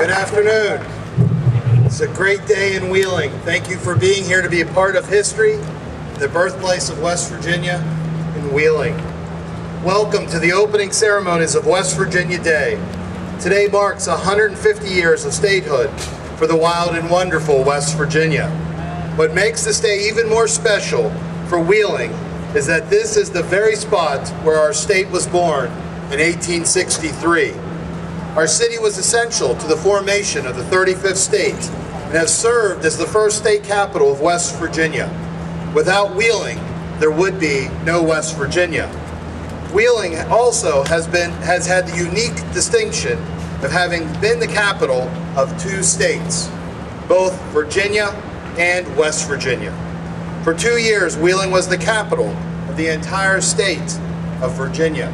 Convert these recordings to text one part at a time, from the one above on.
Good afternoon. It's a great day in Wheeling. Thank you for being here to be a part of history, the birthplace of West Virginia in Wheeling. Welcome to the opening ceremonies of West Virginia Day. Today marks 150 years of statehood for the wild and wonderful West Virginia. What makes this day even more special for Wheeling is that this is the very spot where our state was born in 1863. Our city was essential to the formation of the 35th state and has served as the first state capital of West Virginia. Without Wheeling, there would be no West Virginia. Wheeling also has had the unique distinction of having been the capital of two states, both Virginia and West Virginia. For 2 years, Wheeling was the capital of the entire state of Virginia.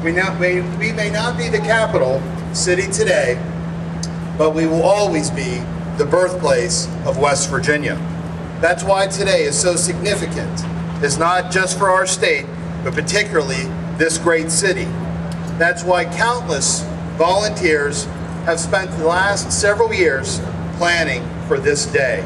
We may not be the capital city today, but we will always be the birthplace of West Virginia. That's why today is so significant. It's not just for our state, but particularly this great city. That's why countless volunteers have spent the last several years planning for this day.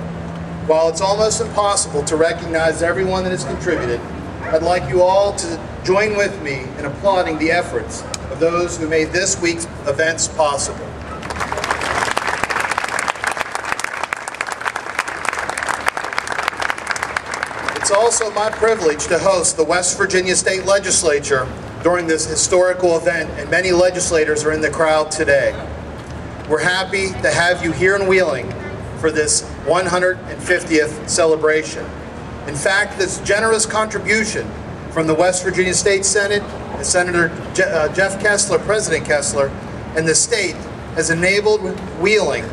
While it's almost impossible to recognize everyone that has contributed, I'd like you all to join with me in applauding the efforts of those who made this week's events possible. It's also my privilege to host the West Virginia State Legislature during this historical event, and many legislators are in the crowd today. We're happy to have you here in Wheeling for this 150th celebration. In fact, this generous contribution from the West Virginia State Senate, and Senator Jeff Kessler, President Kessler, and the state has enabled Wheeling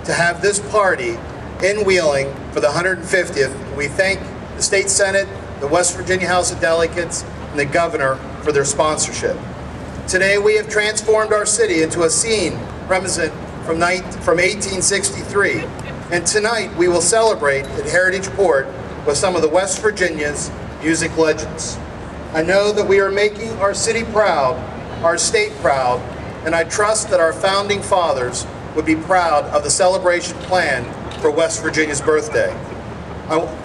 to have this party in Wheeling for the 150th. We thank the State Senate, the West Virginia House of Delegates, and the Governor for their sponsorship. Today we have transformed our city into a scene reminiscent from 1863. And tonight we will celebrate at Heritage Port with some of the West Virginia's music legends. I know that we are making our city proud, our state proud, and I trust that our founding fathers would be proud of the celebration planned for West Virginia's birthday.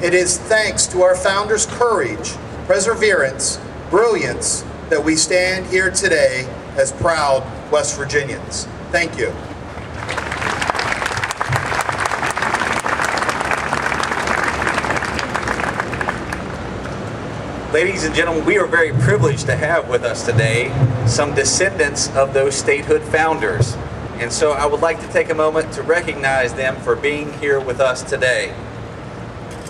It is thanks to our founders' courage, perseverance, brilliance, that we stand here today as proud West Virginians. Thank you. Ladies and gentlemen, we are very privileged to have with us today some descendants of those statehood founders. And so I would like to take a moment to recognize them for being here with us today.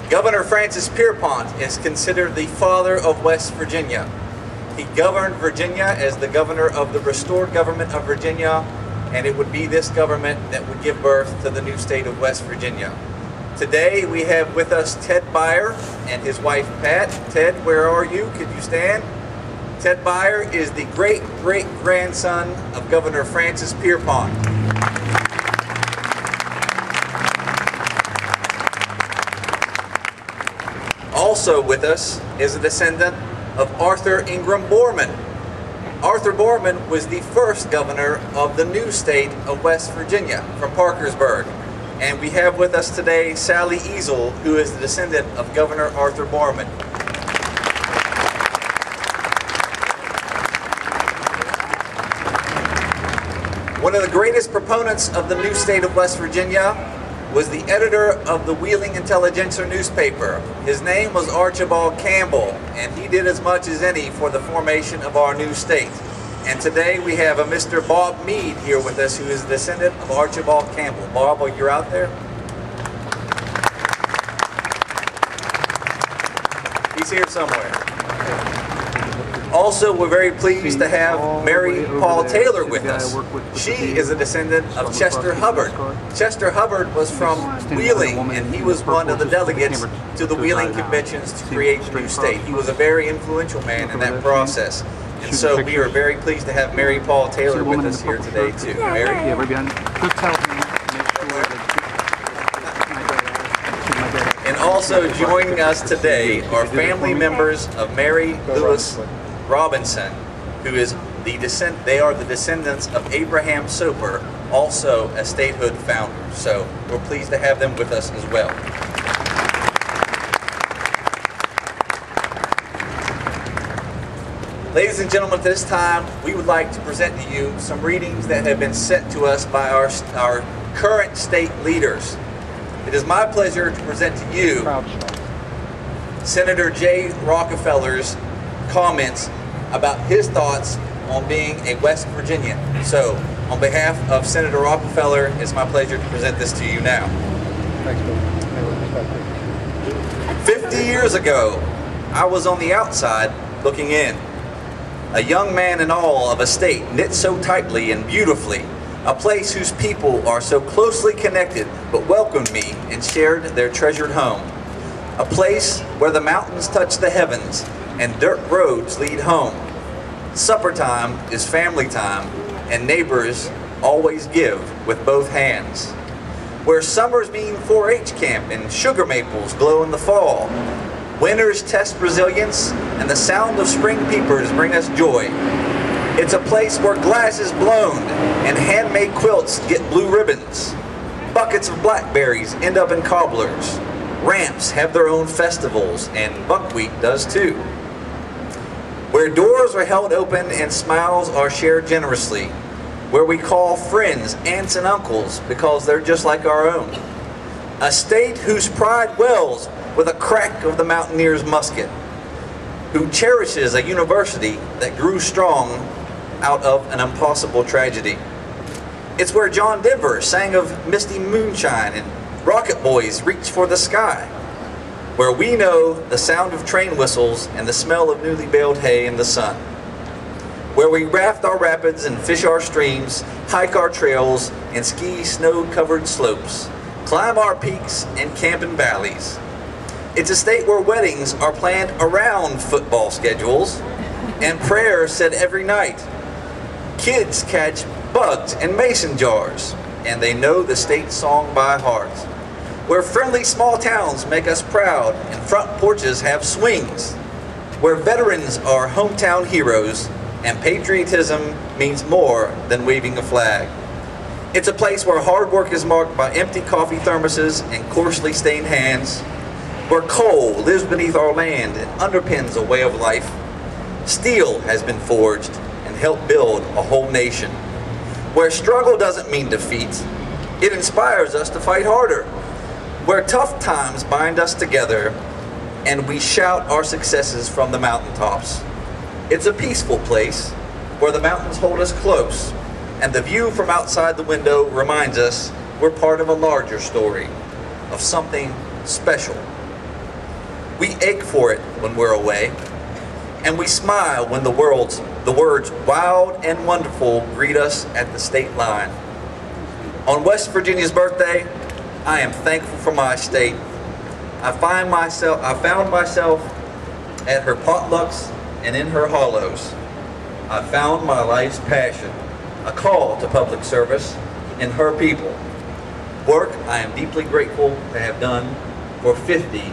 Governor Francis Pierpont is considered the father of West Virginia. He governed Virginia as the governor of the restored government of Virginia, and it would be this government that would give birth to the new state of West Virginia. Today we have with us Ted Byer and his wife Pat. Ted, where are you? Could you stand? Ted Byer is the great-great-grandson of Governor Francis Pierpont. Also with us is a descendant of Arthur Ingram Borman. Arthur Borman was the first governor of the new state of West Virginia from Parkersburg. And we have with us today Sally Easel, who is the descendant of Governor Arthur Borman. One of the greatest proponents of the new state of West Virginia was the editor of the Wheeling Intelligencer newspaper. His name was Archibald Campbell, and he did as much as any for the formation of our new state. And today we have a Mr. Bob Meade here with us, who is a descendant of Archibald Campbell. Bob, you're out there? He's here somewhere. Also, we're very pleased to have Mary Paul Taylor with us. She is a descendant of Chester Hubbard. Chester Hubbard was from Wheeling, and he was one of the delegates to the Wheeling conventions to create the new state. He was a very influential man in that process. And so we are very pleased to have Mary Paul Taylor with us here today too. Mary? Yeah, right behind. Just tell me. And also joining us today are family members of Mary Lewis Robinson, who is they are the descendants of Abraham Soper, also a statehood founder. So we're pleased to have them with us as well. Ladies and gentlemen, at this time, we would like to present to you some readings that have been sent to us by our current state leaders. It is my pleasure to present to you Senator Jay Rockefeller's comments about his thoughts on being a West Virginian. So, on behalf of Senator Rockefeller, it's my pleasure to present this to you now. Thanks, Bill. 50 years ago, I was on the outside looking in. A young man in awe of a state knit so tightly and beautifully, a place whose people are so closely connected but welcomed me and shared their treasured home. A place where the mountains touch the heavens and dirt roads lead home. Supper time is family time and neighbors always give with both hands. Where summers mean 4-H camp and sugar maples glow in the fall. Winters test resilience, and the sound of spring peepers bring us joy. It's a place where glass is blown, and handmade quilts get blue ribbons. Buckets of blackberries end up in cobblers. Ramps have their own festivals, and buckwheat does too. Where doors are held open and smiles are shared generously. Where we call friends aunts and uncles because they're just like our own. A state whose pride wells with a crack of the mountaineer's musket, who cherishes a university that grew strong out of an impossible tragedy. It's where John Denver sang of misty moonshine and rocket boys reach for the sky, where we know the sound of train whistles and the smell of newly baled hay in the sun, where we raft our rapids and fish our streams, hike our trails and ski snow-covered slopes, climb our peaks and camp in valleys. It's a state where weddings are planned around football schedules and prayers said every night. Kids catch bugs in mason jars and they know the state song by heart. Where friendly small towns make us proud and front porches have swings. Where veterans are hometown heroes and patriotism means more than waving a flag. It's a place where hard work is marked by empty coffee thermoses and coarsely stained hands. Where coal lives beneath our land and underpins a way of life. Steel has been forged and helped build a whole nation. Where struggle doesn't mean defeat, it inspires us to fight harder. Where tough times bind us together and we shout our successes from the mountaintops. It's a peaceful place where the mountains hold us close and the view from outside the window reminds us we're part of a larger story, of something special. We ache for it when we're away, and we smile when the words wild and wonderful greet us at the state line. On West Virginia's birthday, I am thankful for my state. I found myself at her potlucks and in her hollows. I found my life's passion, a call to public service in her people. Work I am deeply grateful to have done for 50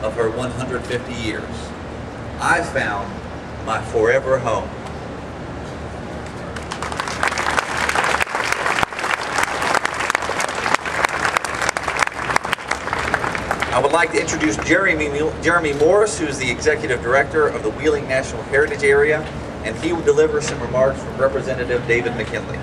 of her 150 years. I found my forever home. I would like to introduce Jeremy Morris, who is the Executive Director of the Wheeling National Heritage Area, and he will deliver some remarks from Representative David McKinley.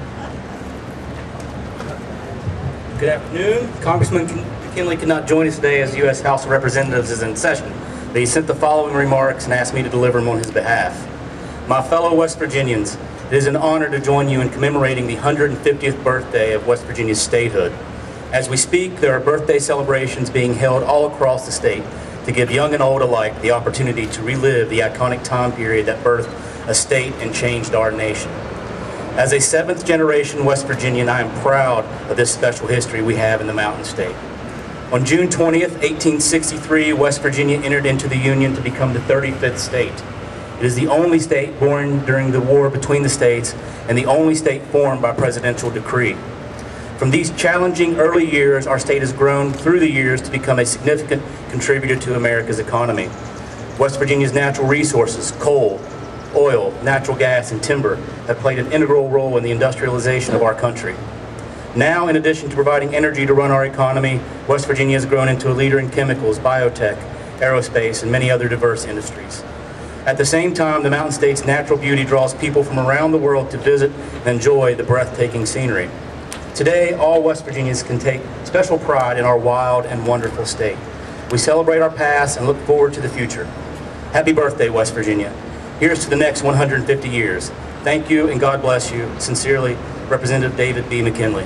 Good afternoon. Congressman McKinley could not join us today as the U.S. House of Representatives is in session, but he sent the following remarks and asked me to deliver them on his behalf. My fellow West Virginians, it is an honor to join you in commemorating the 150th birthday of West Virginia's statehood. As we speak, there are birthday celebrations being held all across the state to give young and old alike the opportunity to relive the iconic time period that birthed a state and changed our nation. As a 7th generation West Virginian, I am proud of this special history we have in the Mountain State. On June 20th, 1863, West Virginia entered into the Union to become the 35th state. It is the only state born during the war between the states and the only state formed by presidential decree. From these challenging early years, our state has grown through the years to become a significant contributor to America's economy. West Virginia's natural resources, coal, oil, natural gas, and timber have played an integral role in the industrialization of our country. Now, in addition to providing energy to run our economy, West Virginia has grown into a leader in chemicals, biotech, aerospace, and many other diverse industries. At the same time, the Mountain State's natural beauty draws people from around the world to visit and enjoy the breathtaking scenery. Today, all West Virginians can take special pride in our wild and wonderful state. We celebrate our past and look forward to the future. Happy birthday, West Virginia. Here's to the next 150 years. Thank you and God bless you. Sincerely, Representative David B. McKinley.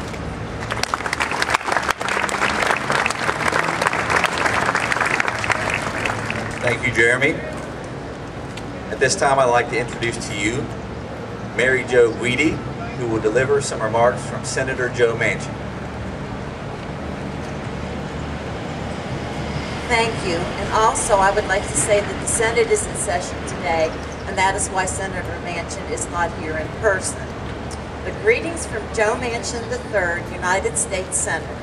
Thank you, Jeremy. At this time, I'd like to introduce to you Mary Jo Guidi, who will deliver some remarks from Senator Joe Manchin. Thank you. And also, I would like to say that the Senate is in session today, and that is why Senator Manchin is not here in person. But greetings from Joe Manchin III, United States Senator.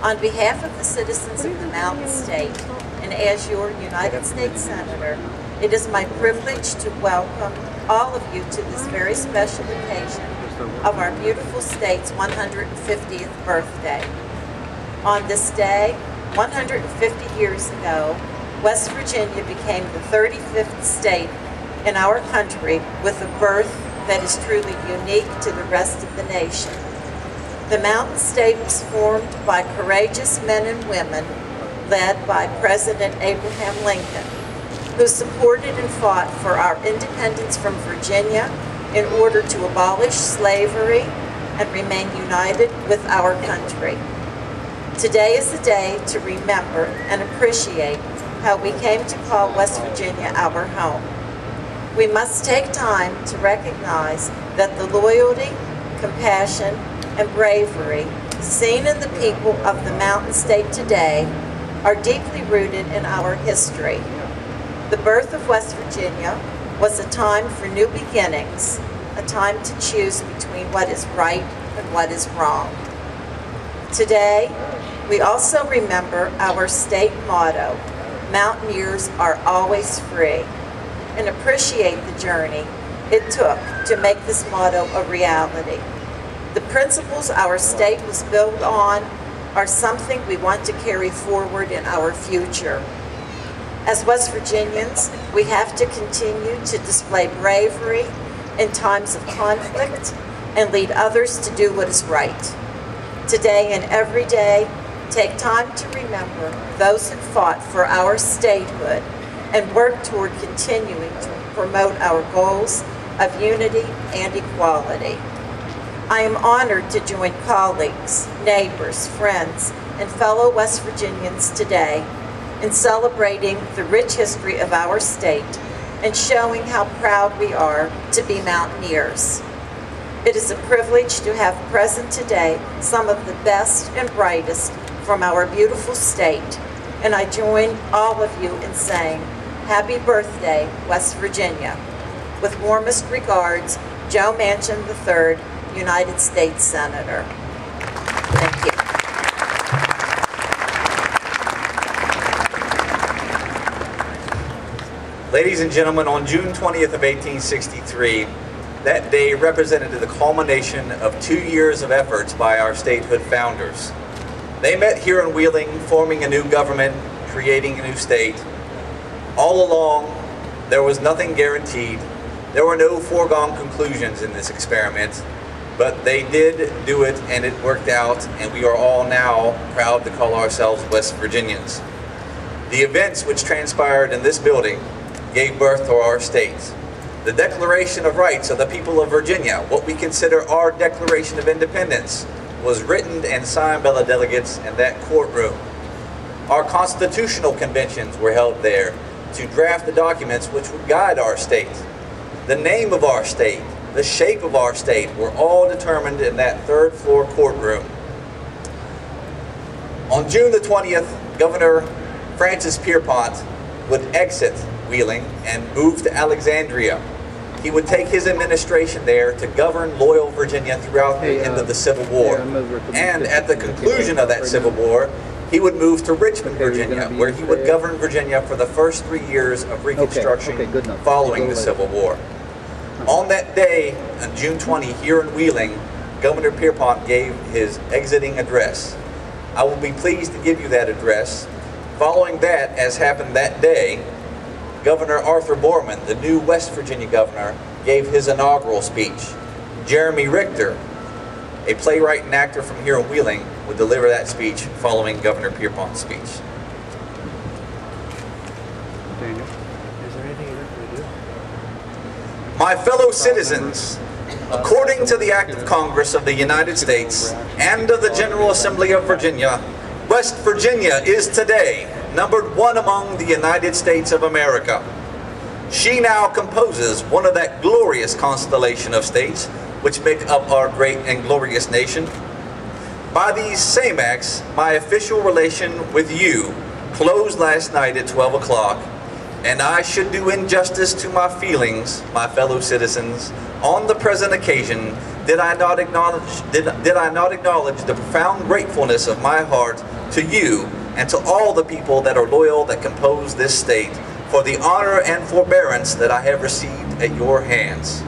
On behalf of the citizens of the Mountain State, and as your United States Senator, it is my privilege to welcome all of you to this very special occasion of our beautiful state's 150th birthday. On this day, 150 years ago, West Virginia became the 35th state in our country with a birth that is truly unique to the rest of the nation. The Mountain State was formed by courageous men and women led by President Abraham Lincoln, who supported and fought for our independence from Virginia in order to abolish slavery and remain united with our country. Today is the day to remember and appreciate how we came to call West Virginia our home. We must take time to recognize that the loyalty, compassion, and bravery seen in the people of the Mountain State today are deeply rooted in our history. The birth of West Virginia was a time for new beginnings, a time to choose between what is right and what is wrong. Today, we also remember our state motto, "Mountaineers are always free," and appreciate the journey it took to make this motto a reality. The principles our state was built on are something we want to carry forward in our future. As West Virginians, we have to continue to display bravery in times of conflict and lead others to do what is right. Today and every day, take time to remember those who fought for our statehood and work toward continuing to promote our goals of unity and equality. I am honored to join colleagues, neighbors, friends, and fellow West Virginians today in celebrating the rich history of our state and showing how proud we are to be Mountaineers. It is a privilege to have present today some of the best and brightest from our beautiful state, and I join all of you in saying, Happy birthday, West Virginia. With warmest regards, Joe Manchin III, United States Senator. Thank you. Ladies and gentlemen, on June 20th of 1863, that day represented the culmination of 2 years of efforts by our statehood founders. They met here in Wheeling, forming a new government, creating a new state. All along, there was nothing guaranteed. There were no foregone conclusions in this experiment, but they did do it and it worked out, and we are all now proud to call ourselves West Virginians. The events which transpired in this building gave birth to our state. The Declaration of Rights of the people of Virginia, what we consider our Declaration of Independence, was written and signed by the delegates in that courtroom. Our constitutional conventions were held there to draft the documents which would guide our state. The name of our state, the shape of our state were all determined in that third floor courtroom. On June the 20th, Governor Francis Pierpont would exit Wheeling and move to Alexandria. He would take his administration there to govern loyal Virginia throughout the end of the Civil War. And at the conclusion of that Civil War, he would move to Richmond, Virginia, where he would govern Virginia for the first 3 years of Reconstruction following the Civil War. On that day, on June 20, here in Wheeling, Governor Pierpont gave his exiting address. I will be pleased to give you that address. Following that, as happened that day, Governor Arthur Borman, the new West Virginia governor, gave his inaugural speech. Jeremy Richter, a playwright and actor from here in Wheeling, would deliver that speech following Governor Pierpont's speech. Daniel, is there anything you'd like to do? My fellow citizens, according to the Act of Congress of the United States and of the General Assembly of Virginia, West Virginia is today numbered 1 among the United States of America. She now composes one of that glorious constellation of states which make up our great and glorious nation. By these same acts, my official relation with you closed last night at 12 o'clock, and I should do injustice to my feelings, my fellow citizens, on the present occasion, did I not acknowledge the profound gratefulness of my heart to you and to all the people that are loyal that compose this state for the honor and forbearance that I have received at your hands.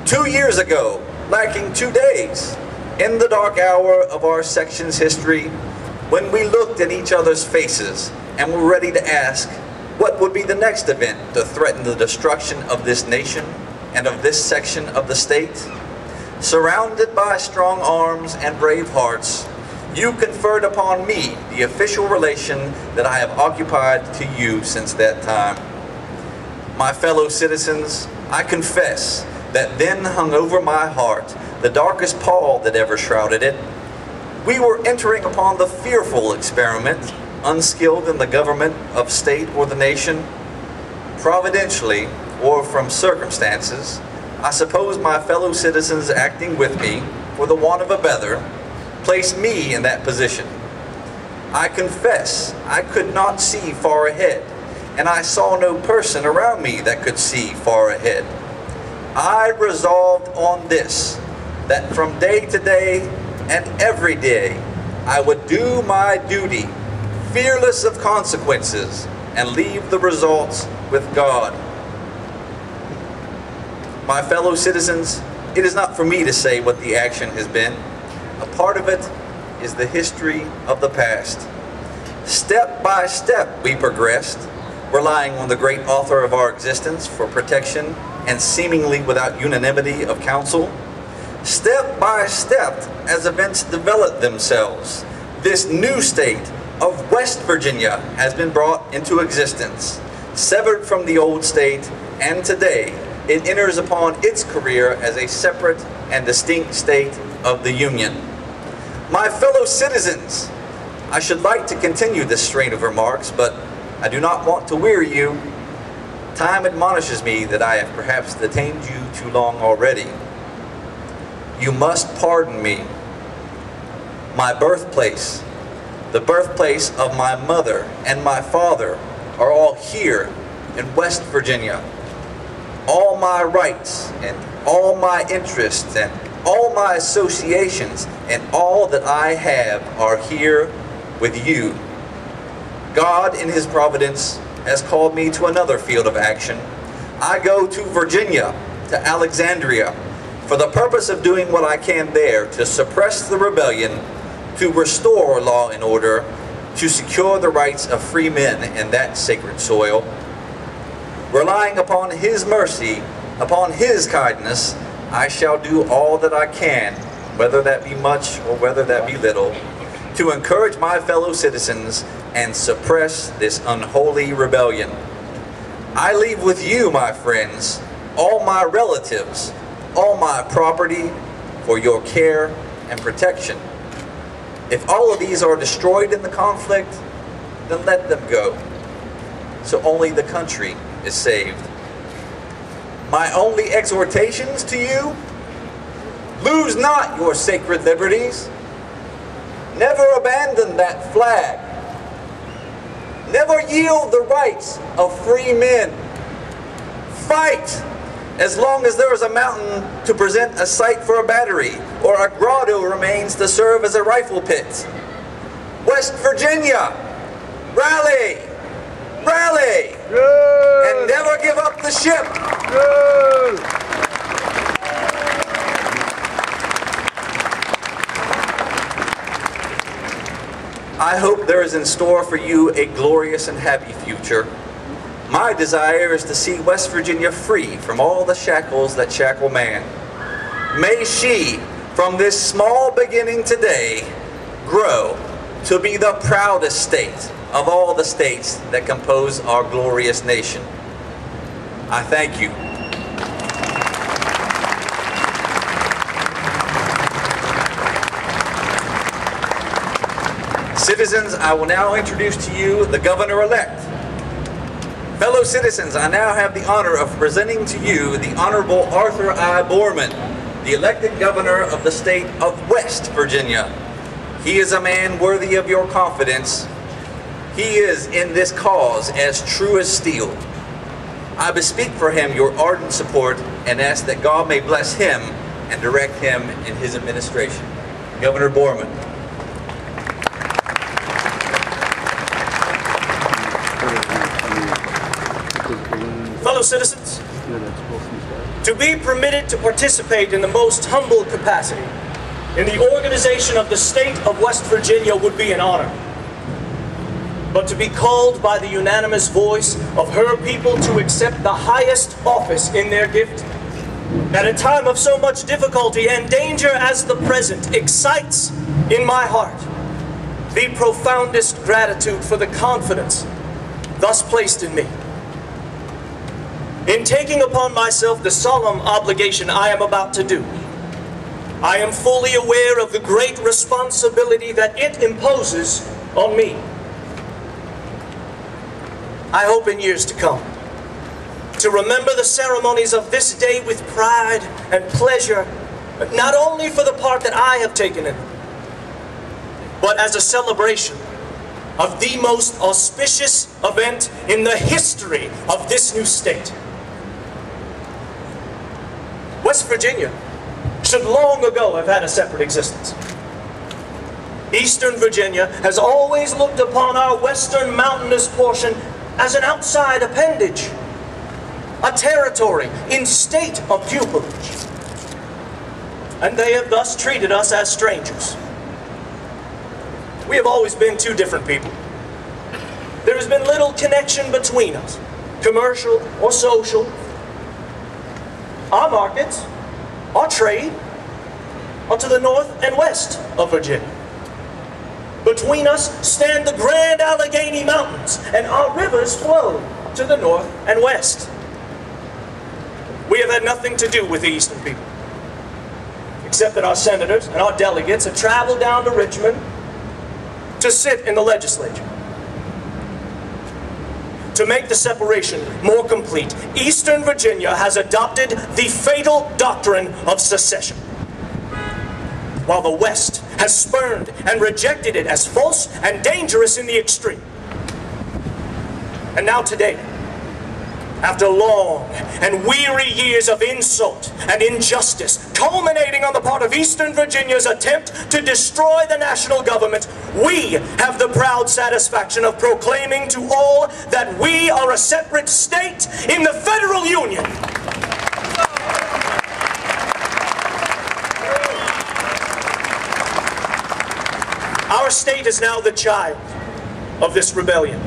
2 years ago, lacking 2 days, in the dark hour of our section's history, when we looked at each other's faces and were ready to ask what would be the next event to threaten the destruction of this nation and of this section of the state, surrounded by strong arms and brave hearts, you conferred upon me the official relation that I have occupied to you since that time. My fellow citizens, I confess that then hung over my heart the darkest pall that ever shrouded it. We were entering upon the fearful experiment, unskilled in the government of state or the nation. Providentially, or from circumstances, I suppose my fellow citizens acting with me, for the want of a better, placed me in that position. I confess I could not see far ahead, and I saw no person around me that could see far ahead. I resolved on this, that from day to day and every day, I would do my duty, fearless of consequences, and leave the results with God. My fellow citizens, it is not for me to say what the action has been. A part of it is the history of the past. Step by step we progressed, relying on the great author of our existence for protection and seemingly without unanimity of counsel. Step by step, as events developed themselves, this new state of West Virginia has been brought into existence, severed from the old state, and today it enters upon its career as a separate and distinct state of the Union. My fellow citizens, I should like to continue this strain of remarks, but I do not want to weary you. Time admonishes me that I have perhaps detained you too long already. You must pardon me. My birthplace, the birthplace of my mother and my father, are all here in West Virginia. All my rights and all my interests and all my associations and all that I have are here with you. God, in His providence, has called me to another field of action. I go to Virginia, to Alexandria, for the purpose of doing what I can there to suppress the rebellion, to restore law and order, to secure the rights of free men in that sacred soil. Relying upon His mercy, upon His kindness, I shall do all that I can, whether that be much or whether that be little, to encourage my fellow citizens and suppress this unholy rebellion. I leave with you, my friends, all my relatives, all my property for your care and protection. If all of these are destroyed in the conflict, then let them go, so only the country is saved. My only exhortations to you: lose not your sacred liberties. Never abandon that flag. Never yield the rights of free men. Fight as long as there is a mountain to present a site for a battery, or a grotto remains to serve as a rifle pit. West Virginia, rally! Rally! Good. And never give up the ship! Good. I hope there is in store for you a glorious and happy future. My desire is to see West Virginia free from all the shackles that shackle man. May she, from this small beginning today, grow to be the proudest state of all the states that compose our glorious nation. I thank you. Citizens, I will now introduce to you the governor-elect. Fellow citizens, I now have the honor of presenting to you the Honorable Arthur I. Borman, the elected governor of the state of West Virginia. He is a man worthy of your confidence. He is in this cause as true as steel. I bespeak for him your ardent support and ask that God may bless him and direct him in his administration. Governor Borman. Fellow citizens, to be permitted to participate in the most humble capacity in the organization of the state of West Virginia would be an honor. But to be called by the unanimous voice of her people to accept the highest office in their gift, at a time of so much difficulty and danger as the present, excites in my heart the profoundest gratitude for the confidence thus placed in me. In taking upon myself the solemn obligation I am about to do, I am fully aware of the great responsibility that it imposes on me. I hope in years to come to remember the ceremonies of this day with pride and pleasure, not only for the part that I have taken in them, but as a celebration of the most auspicious event in the history of this new state. West Virginia should long ago have had a separate existence. Eastern Virginia has always looked upon our western mountainous portion as an outside appendage, a territory in state of pupillage. And they have thus treated us as strangers. We have always been two different people. There has been little connection between us, commercial or social. Our markets, our trade, are to the north and west of Virginia. Between us stand the grand Allegheny Mountains, and our rivers flow to the north and west. We have had nothing to do with the eastern people, except that our senators and our delegates have traveled down to Richmond to sit in the legislature. To make the separation more complete, Eastern Virginia has adopted the fatal doctrine of secession, while the West has spurned and rejected it as false and dangerous in the extreme. And now today, after long and weary years of insult and injustice, culminating on the part of Eastern Virginia's attempt to destroy the national government, we have the proud satisfaction of proclaiming to all that we are a separate state in the federal union. Our state is now the child of this rebellion.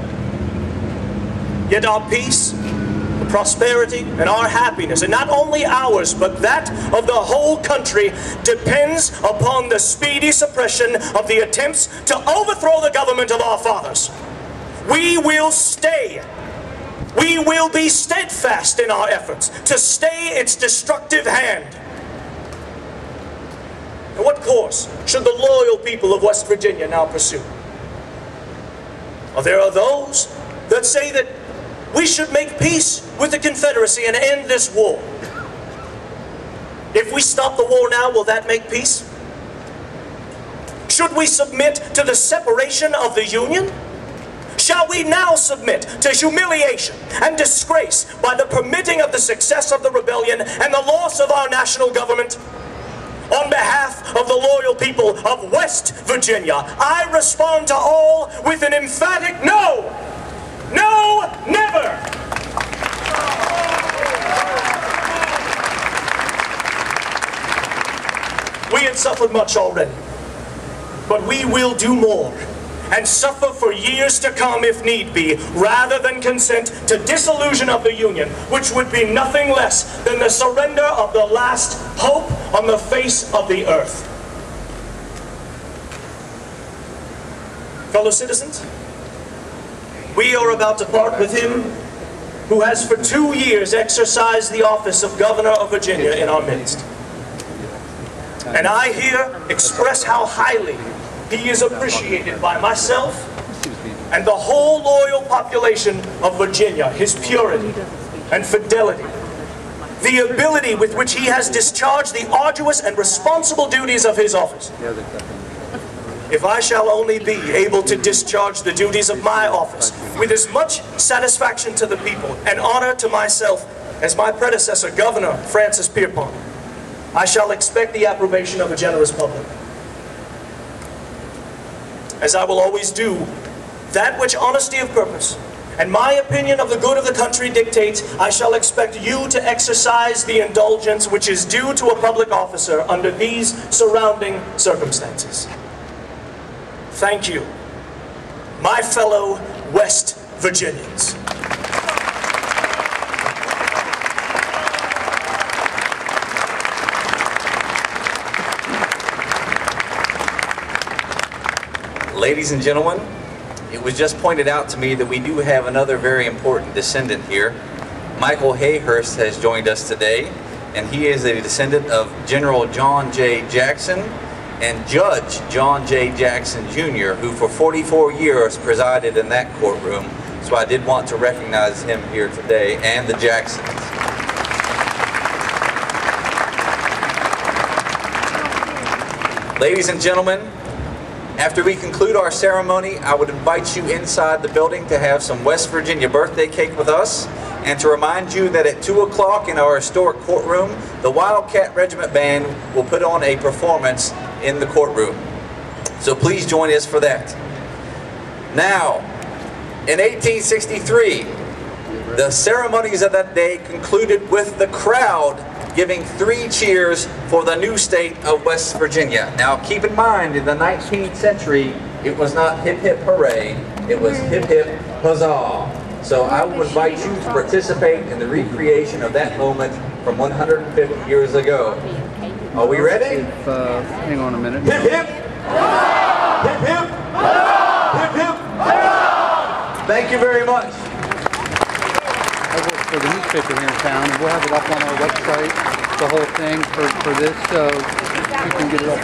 Yet our peace, prosperity, and our happiness, and not only ours, but that of the whole country, depends upon the speedy suppression of the attempts to overthrow the government of our fathers. We will stay. We will be steadfast in our efforts to stay its destructive hand. And what course should the loyal people of West Virginia now pursue? Well, there are those that say that we should make peace with the Confederacy and end this war. If we stop the war now, will that make peace? Should we submit to the separation of the Union? Shall we now submit to humiliation and disgrace by the permitting of the success of the rebellion and the loss of our national government? On behalf of the loyal people of West Virginia, I respond to all with an emphatic no! No, never! We have suffered much already, but we will do more, and suffer for years to come if need be, rather than consent to dissolution of the Union, which would be nothing less than the surrender of the last hope on the face of the earth. Fellow citizens, we are about to part with him who has for 2 years exercised the office of Governor of Virginia in our midst. And I here express how highly he is appreciated by myself and the whole loyal population of Virginia, his purity and fidelity, the ability with which he has discharged the arduous and responsible duties of his office. If I shall only be able to discharge the duties of my office with as much satisfaction to the people and honor to myself as my predecessor, Governor Francis Pierpont, I shall expect the approbation of a generous public. As I will always do, that which honesty of purpose and my opinion of the good of the country dictates, I shall expect you to exercise the indulgence which is due to a public officer under these surrounding circumstances. Thank you, my fellow West Virginians. Ladies and gentlemen, it was just pointed out to me that we do have another very important descendant here. Michael Hayhurst has joined us today, and he is a descendant of General John J. Jackson and Judge John J. Jackson Jr., who for 44 years presided in that courtroom. So I did want to recognize him here today, and the Jacksons. Ladies and gentlemen, after we conclude our ceremony, I would invite you inside the building to have some West Virginia birthday cake with us, and to remind you that at 2 o'clock in our historic courtroom, the Wildcat Regiment Band will put on a performance in the courtroom. So please join us for that. Now, in 1863, the ceremonies of that day concluded with the crowd giving 3 cheers for the new state of West Virginia. Now keep in mind, in the 19th century, it was not hip hip hooray, it was hip hip huzzah. So I will invite you to participate in the recreation of that moment from 150 years ago. Are we ready? Hang on a minute. Hip hip! Hip hip! Hip hip! Thank you very much. I work for the newspaper here in town, and we'll have it up on our website, the whole thing for this, so you can get it up.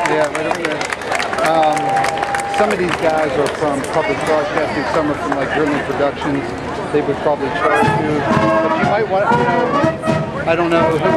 Yeah, right over there. Some of these guys are from public broadcasting, some are from like Grimley Productions. They would probably charge you, but you might want to, I don't know.